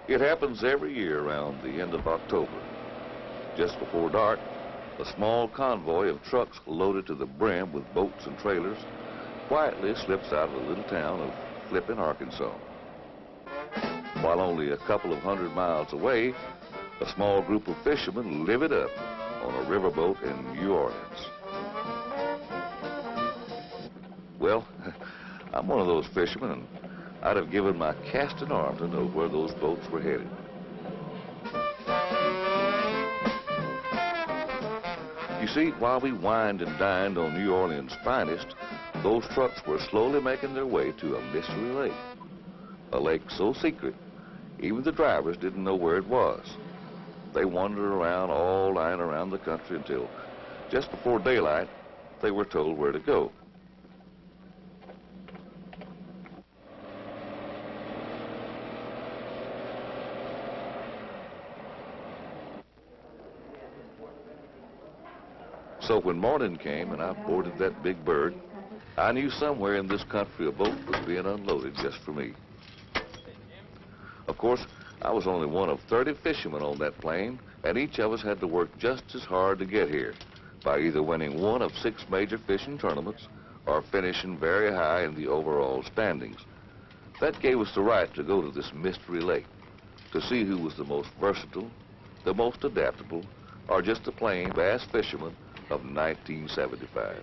It happens every year around the end of October. Just before dark, a small convoy of trucks loaded to the brim with boats and trailers quietly slips out of the little town of Flippin, Arkansas. While only a couple of 100 miles away, a small group of fishermen live it up on a riverboat in New Orleans. Well, I'm one of those fishermen, and I'd have given my casting arm to know where those boats were headed. You see, while we wined and dined on New Orleans' finest, those trucks were slowly making their way to a mystery lake. A lake so secret, even the drivers didn't know where it was. They wandered around all night around the country until just before daylight, they were told where to go. So when morning came and I boarded that big bird, I knew somewhere in this country a boat was being unloaded just for me. Of course, I was only one of 30 fishermen on that plane, and each of us had to work just as hard to get here by either winning one of 6 major fishing tournaments or finishing very high in the overall standings. That gave us the right to go to this mystery lake to see who was the most versatile, the most adaptable, or just a plain bass fisherman of 1975.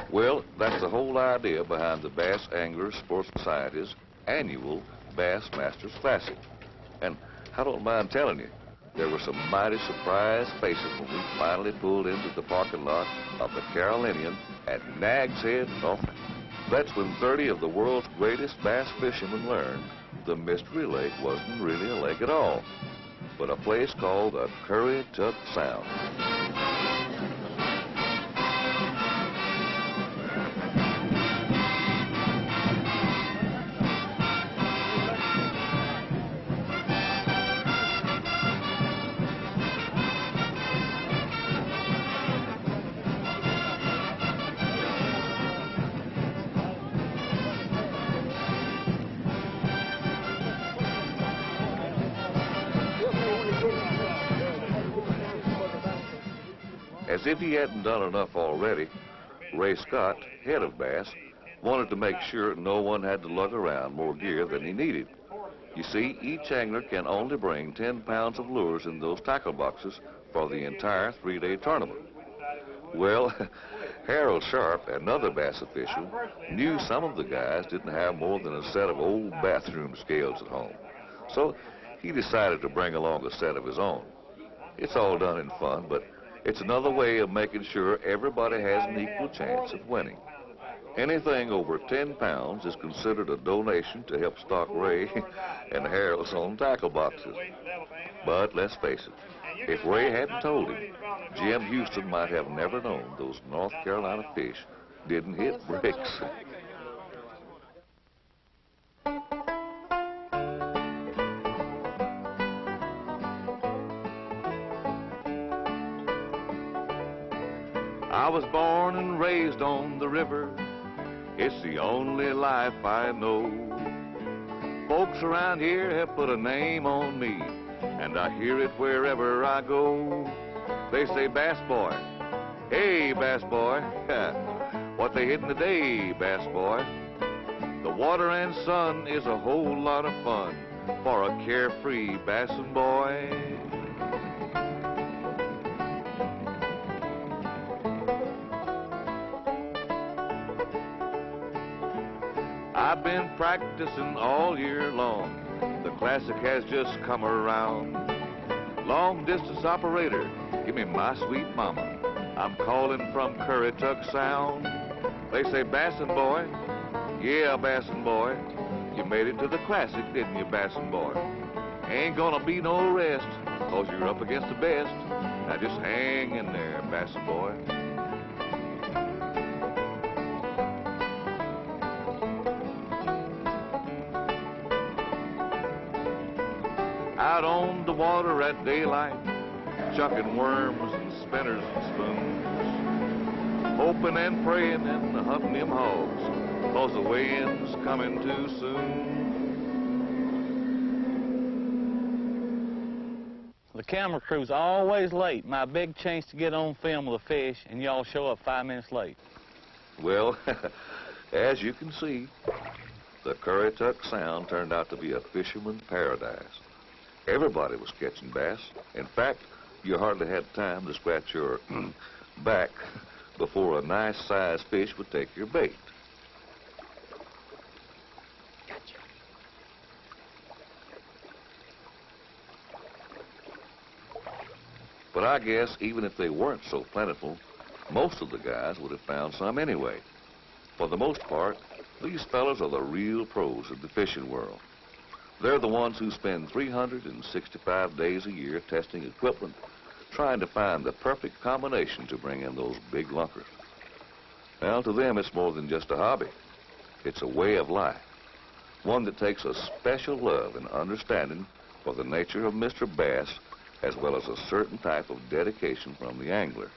Well, that's the whole idea behind the Bass Anglers Sports Society's annual Bassmaster Classic. And I don't mind telling you, there were some mighty surprised faces when we finally pulled into the parking lot of the Carolinian at Nag's Head. Oh, that's when 30 of the world's greatest bass fishermen learned the mystery lake wasn't really a lake at all, but a place called the Currituck Sound. As if he hadn't done enough already, Ray Scott, head of Bass, wanted to make sure no one had to lug around more gear than he needed. You see, each angler can only bring 10 pounds of lures in those tackle boxes for the entire 3-day tournament. Well, Harold Sharp, another bass official, knew some of the guys didn't have more than a set of old bathroom scales at home. So he decided to bring along a set of his own. It's all done in fun, but it's another way of making sure everybody has an equal chance of winning. Anything over 10 pounds is considered a donation to help stock Ray and Harold's own tackle boxes. But let's face it, if Ray hadn't told him, Jim Houston might have never known those North Carolina fish didn't hit bricks. I was born and raised on the river. It's the only life I know. Folks around here have put a name on me, and I hear it wherever I go. They say, Bass Boy, hey, Bass Boy, what they hitting today, Bass Boy? The water and sun is a whole lot of fun for a carefree bassin' boy. I've been practicing all year long. The classic has just come around. Long distance operator, give me my sweet mama. I'm calling from Currituck Sound. They say, Bassin' boy, yeah, Bassin' boy. You made it to the classic, didn't you, Bassin' boy? Ain't gonna be no rest, 'cause you're up against the best. Now just hang in there, Bassin' boy. Out on the water at daylight, chucking worms and spinners and spoons, hoping and praying and hunting them hogs, 'cause the weigh-in's coming too soon. The camera crew's always late. My big chance to get on film with a fish, and y'all show up 5 minutes late. Well, as you can see, the Currituck Sound turned out to be a fisherman's paradise. Everybody was catching bass. In fact, you hardly had time to scratch your back before a nice-sized fish would take your bait. But I guess even if they weren't so plentiful, most of the guys would have found some anyway. For the most part, these fellas are the real pros of the fishing world. They're the ones who spend 365 days a year testing equipment, trying to find the perfect combination to bring in those big lunkers. Well, to them, it's more than just a hobby. It's a way of life, one that takes a special love and understanding for the nature of Mr. Bass, as well as a certain type of dedication from the angler.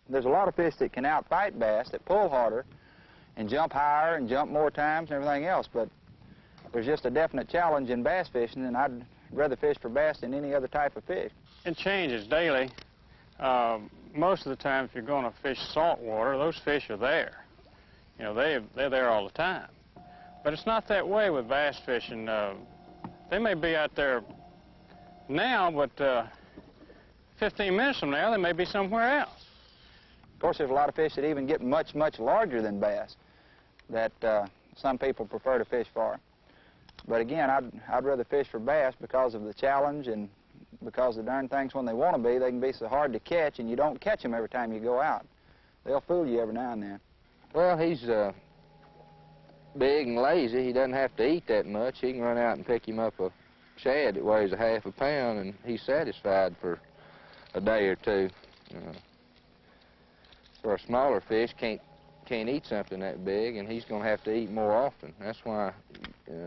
There's a lot of fish that can outfight bass, that pull harder and jump higher and jump more times and everything else, but there's just a definite challenge in bass fishing, and I'd rather fish for bass than any other type of fish. It changes daily. Most of the time, if you're going to fish saltwater, those fish are there. You know, they're there all the time. But it's not that way with bass fishing. They may be out there now, but 15 minutes from now, they may be somewhere else. Of course, there's a lot of fish that even get much, much larger than bass that some people prefer to fish for. But again, I'd rather fish for bass because of the challenge and because the darn things, when they want to be, they can be so hard to catch, and you don't catch them every time you go out. They'll fool you every now and then. Well, he's big and lazy. He doesn't have to eat that much. He can run out and pick him up a shad that weighs a half a pound, and he's satisfied for a day or two. For a smaller fish, can't eat something that big, and he's going to have to eat more often. That's why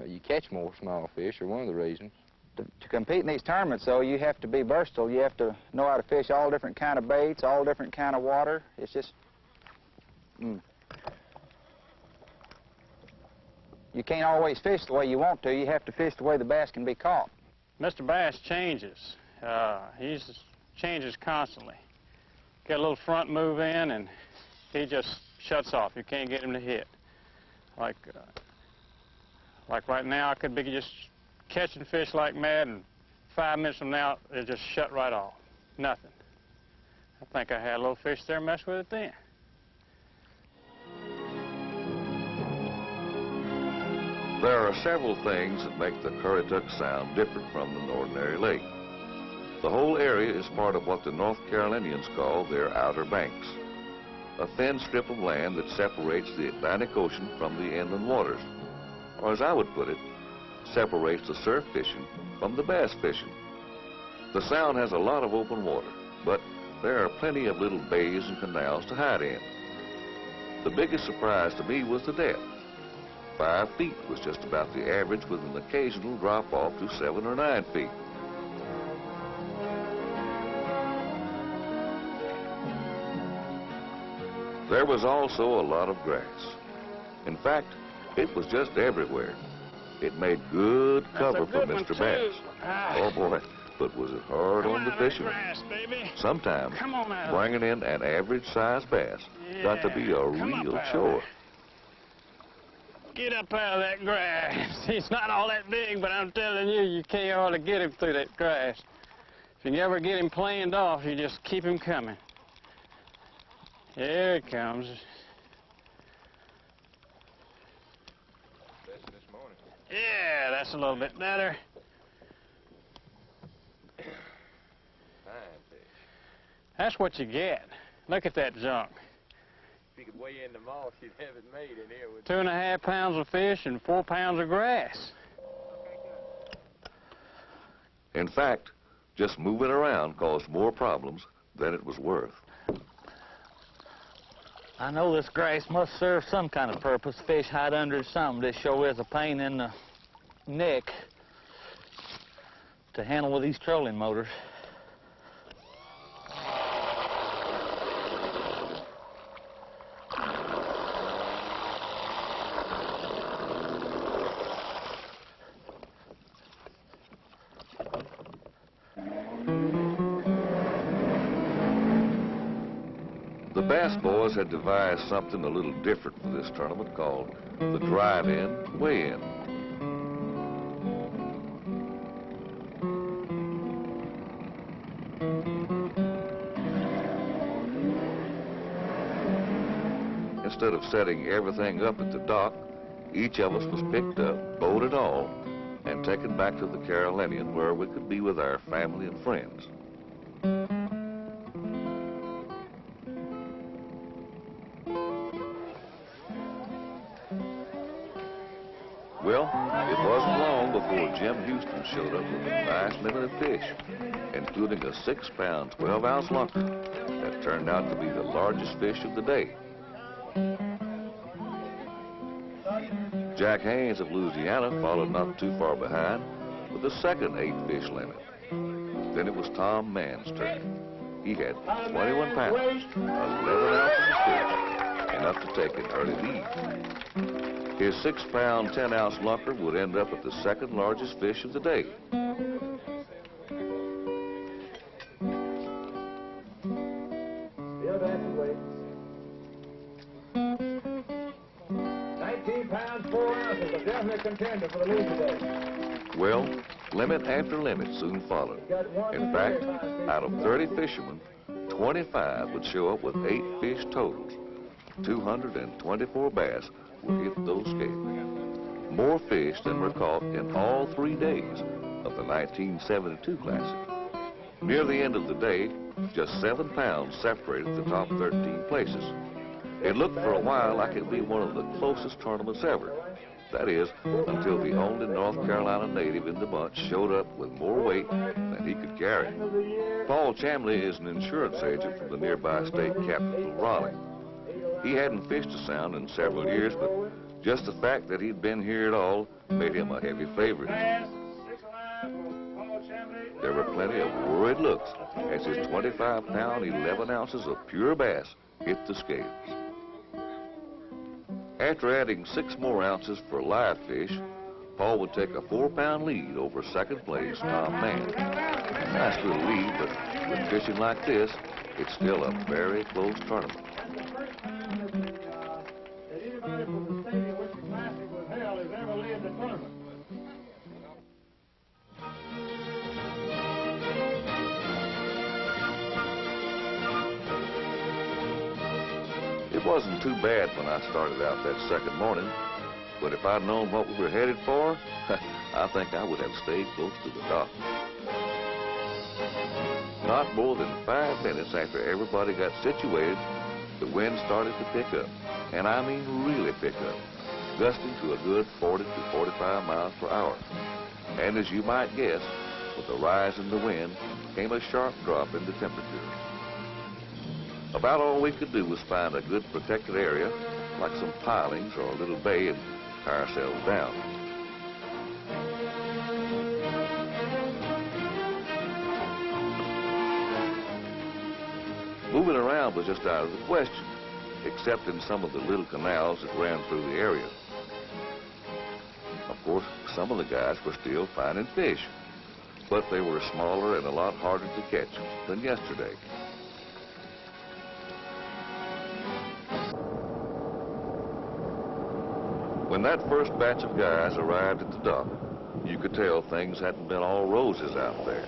you catch more small fish, or one of the reasons. To compete in these tournaments, though, you have to be versatile. You have to know how to fish all different kind of baits, all different kind of water. It's just... You can't always fish the way you want to. You have to fish the way the bass can be caught. Mr. Bass changes. He changes constantly. Get a little front move in, and he just shuts off. You can't get him to hit. Like right now, I could be just catching fish like mad, and 5 minutes from now, it just shut right off. Nothing. I think I had a little fish there, mess with it then. There are several things that make the Currituck Sound different from an ordinary lake. The whole area is part of what the North Carolinians call their Outer Banks, a thin strip of land that separates the Atlantic Ocean from the inland waters, or as I would put it, separates the surf fishing from the bass fishing. The Sound has a lot of open water, but there are plenty of little bays and canals to hide in. The biggest surprise to me was the depth. 5 feet was just about the average, with an occasional drop off to 7 or 9 feet. There was also a lot of grass. In fact, it was just everywhere. It made good cover for Mr. Bass. Oh boy, but was it hard on the fishermen. Sometimes bringing in an average-sized bass got to be a real chore. Get up out of that grass. He's not all that big, but I'm telling you, you can't hardly get him through that grass. If you ever get him planed off, you just keep him coming. Here he comes. Yeah, that's a little bit better. That's what you get. Look at that junk. If you could weigh in the moss, you'd have it made in here. 2.5 pounds of fish and 4 pounds of grass. In fact, just moving around caused more problems than it was worth. I know this grass must serve some kind of purpose. Fish hide under it something. This sure is a pain in the neck to handle with these trolling motors. Bass boys had devised something a little different for this tournament called the drive-in weigh-in. Instead of setting everything up at the dock, each of us was picked up, boated all, and taken back to the Carolinian where we could be with our family and friends. Well, it wasn't long before Jim Houston showed up with a nice limit of fish, including a 6-pound, 12-ounce lunker that turned out to be the largest fish of the day. Jack Haynes of Louisiana followed not too far behind with a second 8-fish limit. Then it was Tom Mann's turn. He had 21 pounds, 11 ounces of fish, enough to take an early lead. His 6-pound, 10-ounce lunker would end up at the second largest fish of the day. Contender for the lead today. Well, limit after limit soon followed. In fact, out of 30 fishermen, 25 would show up with 8 fish totals. 224 bass would hit those scales. More fish than were caught in all 3 days of the 1972 Classic. Near the end of the day, just 7 pounds separated the top 13 places. It looked for a while like it'd be one of the closest tournaments ever. That is, until the only North Carolina native in the bunch showed up with more weight than he could carry. Paul Chamblee is an insurance agent from the nearby state capital, Raleigh. He hadn't fished a sound in several years, but just the fact that he'd been here at all made him a heavy favorite. There were plenty of worried looks as his 25-pound, 11 ounces of pure bass hit the scales. After adding 6 more ounces for live fish, Paul would take a 4-pound lead over second place Tom Mann. Nice little lead, but with fishing like this, it's still a very close tournament. Anybody from the state in which the Classic was held has ever led the tournament. It wasn't too bad when I started out that second morning, but if I'd known what we were headed for, I think I would have stayed close to the dock. Not more than 5 minutes after everybody got situated, the wind started to pick up, and I mean really pick up, gusting to a good 40 to 45 miles per hour. And as you might guess, with the rise in the wind came a sharp drop in the temperature. About all we could do was find a good protected area, like some pilings or a little bay, and tie ourselves down. Moving around was just out of the question, except in some of the little canals that ran through the area. Of course, some of the guys were still finding fish, but they were smaller and a lot harder to catch than yesterday. When that first batch of guys arrived at the dock, you could tell things hadn't been all roses out there.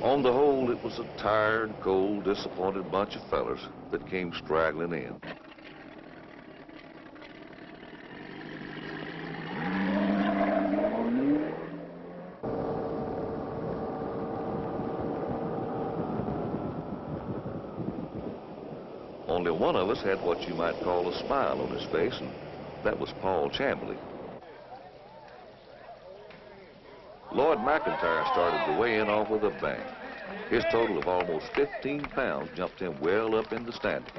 On the whole, it was a tired, cold, disappointed bunch of fellers that came straggling in. Only one of us had what you might call a smile on his face, and that was Paul Chamblee. Lloyd McIntyre started the weigh-in off with a bang. His total of almost 15 pounds jumped him well up in the standings.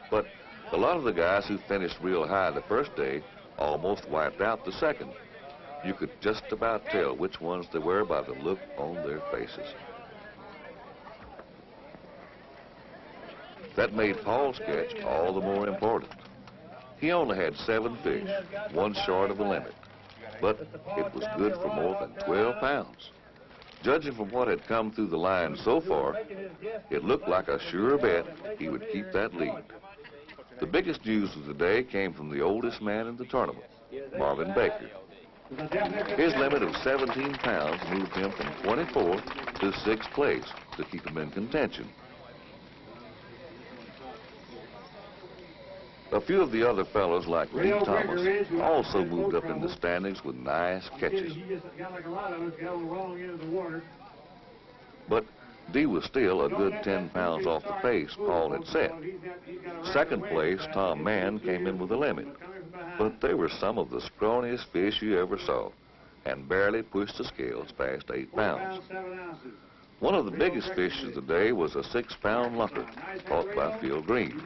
But a lot of the guys who finished real high the first day almost wiped out the second. You could just about tell which ones they were by the look on their faces. That made Paul's catch all the more important. He only had 7 fish, 1 short of the limit, but it was good for more than 12 pounds. Judging from what had come through the line so far, it looked like a sure bet he would keep that lead. The biggest news of the day came from the oldest man in the tournament, Marvin Baker. His limit of 17 pounds moved him from 24th to 6th place to keep him in contention. A few of the other fellows, like Lee Thomas, also moved up in the standings with nice catches. But Dee was still a good 10 pounds off the pace Paul had set. Second place, Tom Mann, came in with a limit. But they were some of the scrawniest fish you ever saw and barely pushed the scales past 8 pounds. One of the biggest fish of the day was a 6-pound lunker caught by Phil Green.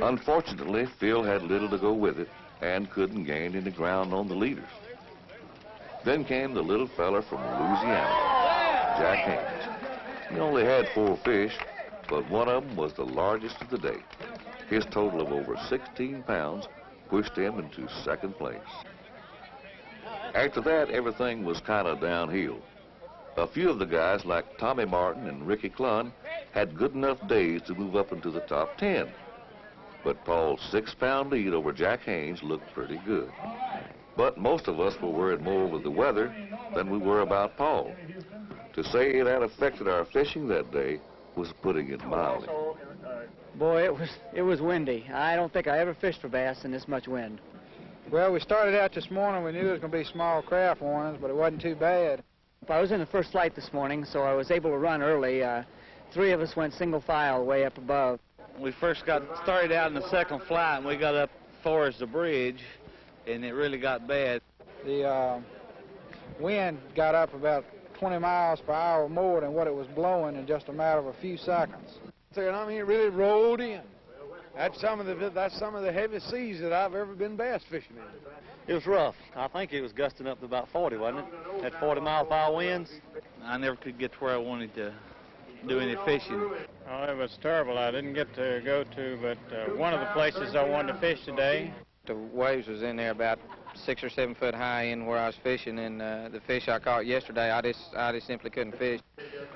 Unfortunately, Phil had little to go with it and couldn't gain any ground on the leaders. Then came the little fella from Louisiana, Jack Haynes. He only had 4 fish, but one of them was the largest of the day. His total of over 16 pounds pushed him into 2nd place. After that, everything was kind of downhill. A few of the guys, like Tommy Martin and Ricky Clunn, had good enough days to move up into the top 10. But Paul's 6-pound lead over Jack Haynes looked pretty good. But most of us were worried more with the weather than we were about Paul. To say that affected our fishing that day was putting it mildly. Boy, it was windy. I don't think I ever fished for bass in this much wind. Well, we started out this morning. We knew it was going to be small craft ones, but it wasn't too bad. I was in the first light this morning, so I was able to run early. 3 of us went single file way up above. We first got started out in the 2nd flight, and we got up far as the bridge, and it really got bad. The wind got up about 20 miles per hour more than what it was blowing in just a matter of a few seconds. I mean, it really rolled in. That's some of the heaviest seas that I've ever been bass fishing in. It was rough. I think it was gusting up to about 40, wasn't it? At 40-mile-per-hour winds. I never could get to where I wanted to do any fishing. Oh, it was terrible. I didn't get to go to, but one of the places I wanted to fish today. The waves was in there about 6 or 7 foot high in where I was fishing, and the fish I caught yesterday, I just simply couldn't fish.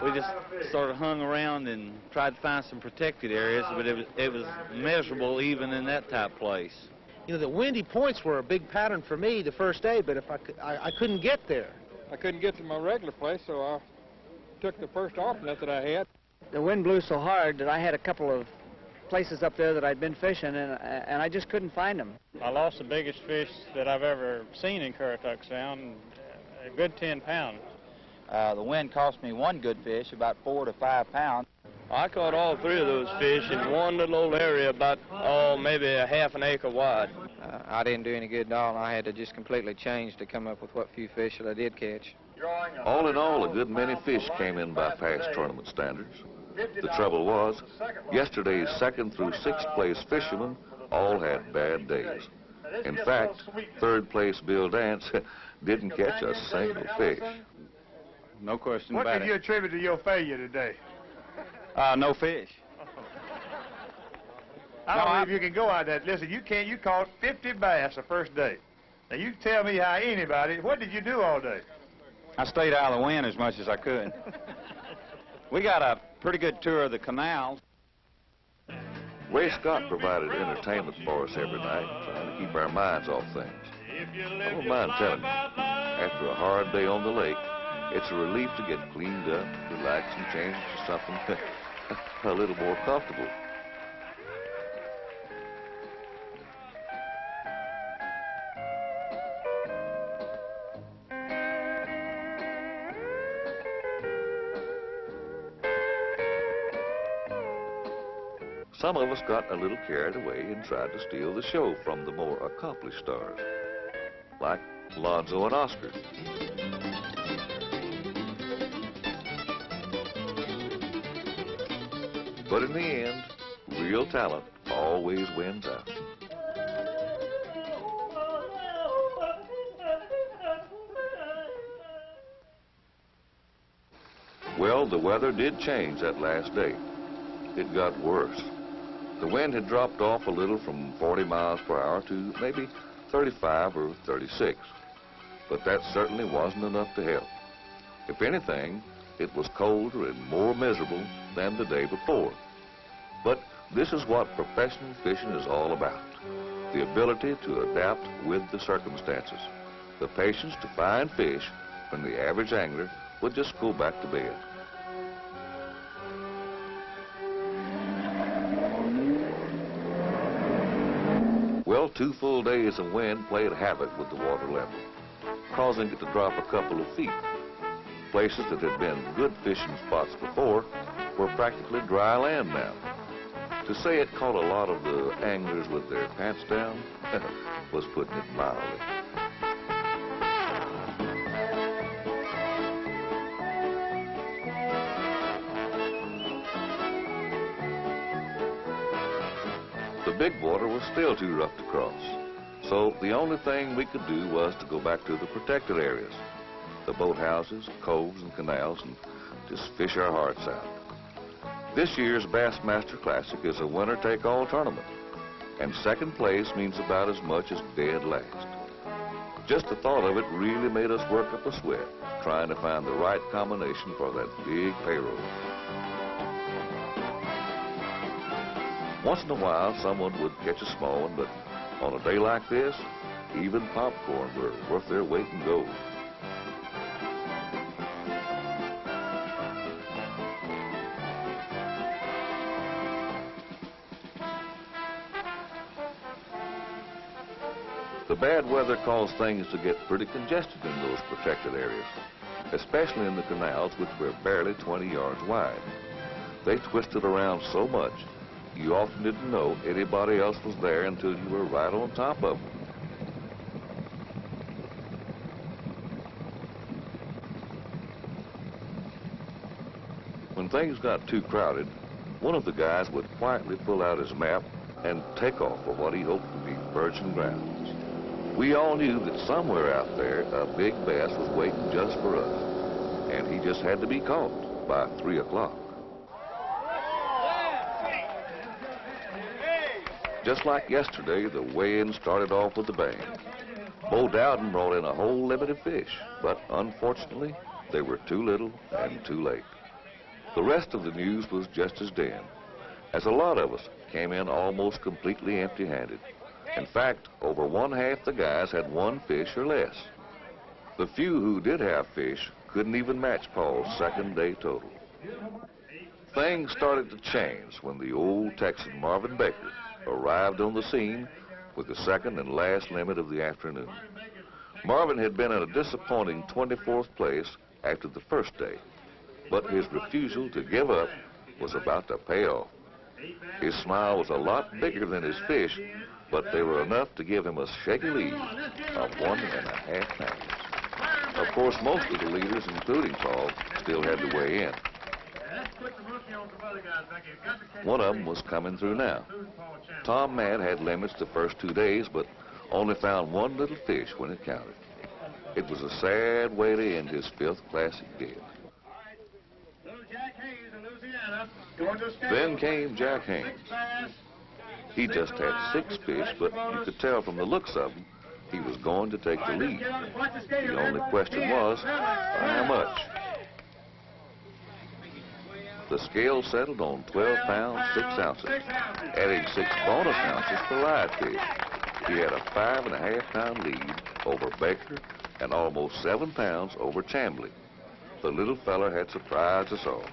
We just sort of hung around and tried to find some protected areas, but it was miserable even in that type place. You know, the windy points were a big pattern for me the first day, but if I couldn't get there. I couldn't get to my regular place, so I took the first alternate that I had. The wind blew so hard that I had a couple of places up there that I'd been fishing, and I just couldn't find them. I lost the biggest fish that I've ever seen in Currituck Sound, a good 10 pounds. The wind cost me 1 good fish, about 4 to 5 pounds. I caught all 3 of those fish in one little old area about, maybe a half an acre wide. I didn't do any good at all, and I had to just completely change to come up with what few fish that I did catch. All in all, a good many fish came in by past tournament standards. The trouble was, yesterday's 2nd through 6th place fishermen all had bad days. In fact, 3rd place Bill Dance didn't catch a single fish. No question What about did it. you attribute to your failure today? No fish. I don't know if you can go out there. Listen, you caught 50 bass the first day. Now, you tell me how anybody, what did you do all day? I stayed out of the wind as much as I could. We got a pretty good tour of the canals. Ray Scott provided entertainment for us every night, trying to keep our minds off things. I don't mind telling you, after a hard day on the lake, it's a relief to get cleaned up, relax, and change to something a little more comfortable. Some of us got a little carried away and tried to steal the show from the more accomplished stars, like Lonzo and Oscar. But in the end, real talent always wins out. Well, the weather did change that last day. It got worse. The wind had dropped off a little from 40 miles per hour to maybe 35 or 36. But that certainly wasn't enough to help. If anything, it was colder and more miserable than the day before. But this is what professional fishing is all about. The ability to adapt with the circumstances. The patience to find fish when the average angler would just go back to bed. Well, 2 full days of wind played havoc with the water level, causing it to drop a couple of feet. Places that had been good fishing spots before were practically dry land now. To say it caught a lot of the anglers with their pants down was putting it mildly. The big water was still too rough to cross, so the only thing we could do was to go back to the protected areas, the boathouses, coves, and canals, and just fish our hearts out. This year's Bassmaster Classic is a winner-take-all tournament, and second place means about as much as dead last. Just the thought of it really made us work up a sweat, trying to find the right combination for that big payroll. Once in a while, someone would catch a small one, but on a day like this, even popcorn were worth their weight in gold. The bad weather caused things to get pretty congested in those protected areas, especially in the canals, which were barely 20 yards wide. They twisted around so much, you often didn't know anybody else was there until you were right on top of them. When things got too crowded, one of the guys would quietly pull out his map and take off for what he hoped to be virgin grounds. We all knew that somewhere out there a big bass was waiting just for us, and he just had to be caught by 3 o'clock. Just like yesterday, the weigh-in started off with a bang. Bo Dowden brought in a whole limit of fish, but unfortunately, they were too little and too late. The rest of the news was just as dim, as a lot of us came in almost completely empty-handed. In fact, over 1/2 the guys had 1 fish or less. The few who did have fish couldn't even match Paul's second day total. Things started to change when the old Texan Marvin Baker arrived on the scene with the second and last limit of the afternoon. Marvin had been in a disappointing 24th place after the first day, but his refusal to give up was about to pay off. His smile was a lot bigger than his fish, but they were enough to give him a shaky lead of 1.5 pounds. Of course, most of the leaders, including Paul, still had to weigh in. One of them was coming through now. Tom Mann had limits the first 2 days, but only found 1 little fish when it counted. It was a sad way to end his 5th Classic bid. Then came Jack Haynes. He just had 6 fish, but you could tell from the looks of him he was going to take the lead. The only question was, how much? The scale settled on 12 pounds, 6 ounces, adding 6 bonus ounces for live fish. He had a 5.5 pound lead over Baker and almost 7 pounds over Chamblee. The little fella had surprised us all,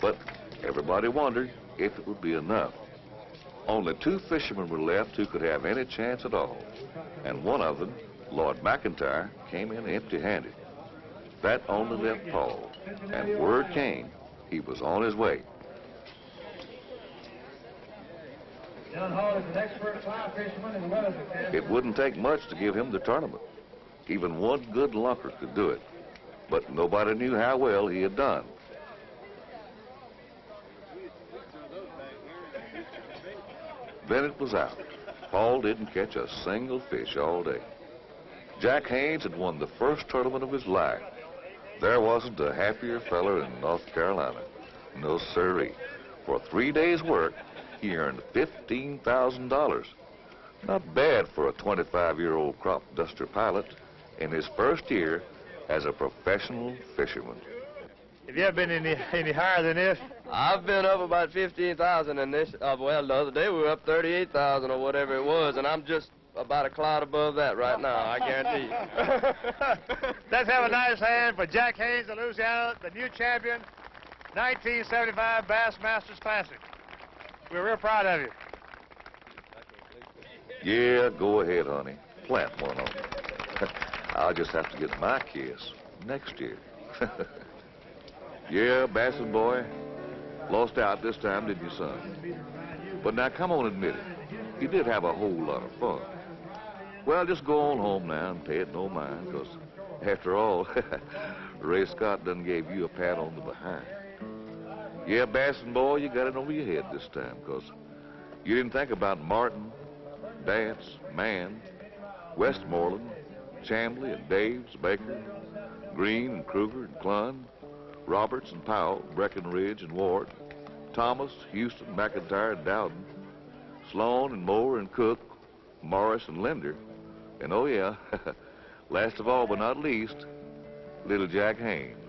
but everybody wondered if it would be enough. Only 2 fishermen were left who could have any chance at all, and one of them, Lord McIntyre, came in empty-handed. That only left Paul, and word came he was on his way. It wouldn't take much to give him the tournament. Even one good lunker could do it, but nobody knew how well he had done. Then it was out. Paul didn't catch a single fish all day. Jack Haynes had won the first tournament of his life. There wasn't a happier feller in North Carolina. No sirree. For 3 days' work, he earned $15,000. Not bad for a 25-year-old crop duster pilot in his first year as a professional fisherman. Have you ever been any higher than this? I've been up about 15,000 in this. Well, the other day we were up 38,000 or whatever it was, and I'm just about a cloud above that right now, I guarantee you. Let's have a nice hand for Jack Haynes of Louisiana, the new champion, 1975 Bassmasters Classic. We're real proud of you. Yeah, go ahead, honey. Plant one on me. I'll just have to get my kiss next year. Yeah, Bassett boy, lost out this time, didn't you, son? But now, come on, admit it. You did have a whole lot of fun. Well, just go on home now and pay it no mind, because, after all, Ray Scott done gave you a pat on the behind. Yeah, Bassett boy, you got it over your head this time, because you didn't think about Martin, Dance, Mann, Westmoreland, Chamblee and Daves, Baker, Green and Kruger and Clun, Roberts and Powell, Breckenridge and Ward, Thomas, Houston, McIntyre and Dowden, Sloan and Moore and Cook, Morris and Linder, and oh yeah, last of all but not least, little Jack Haynes.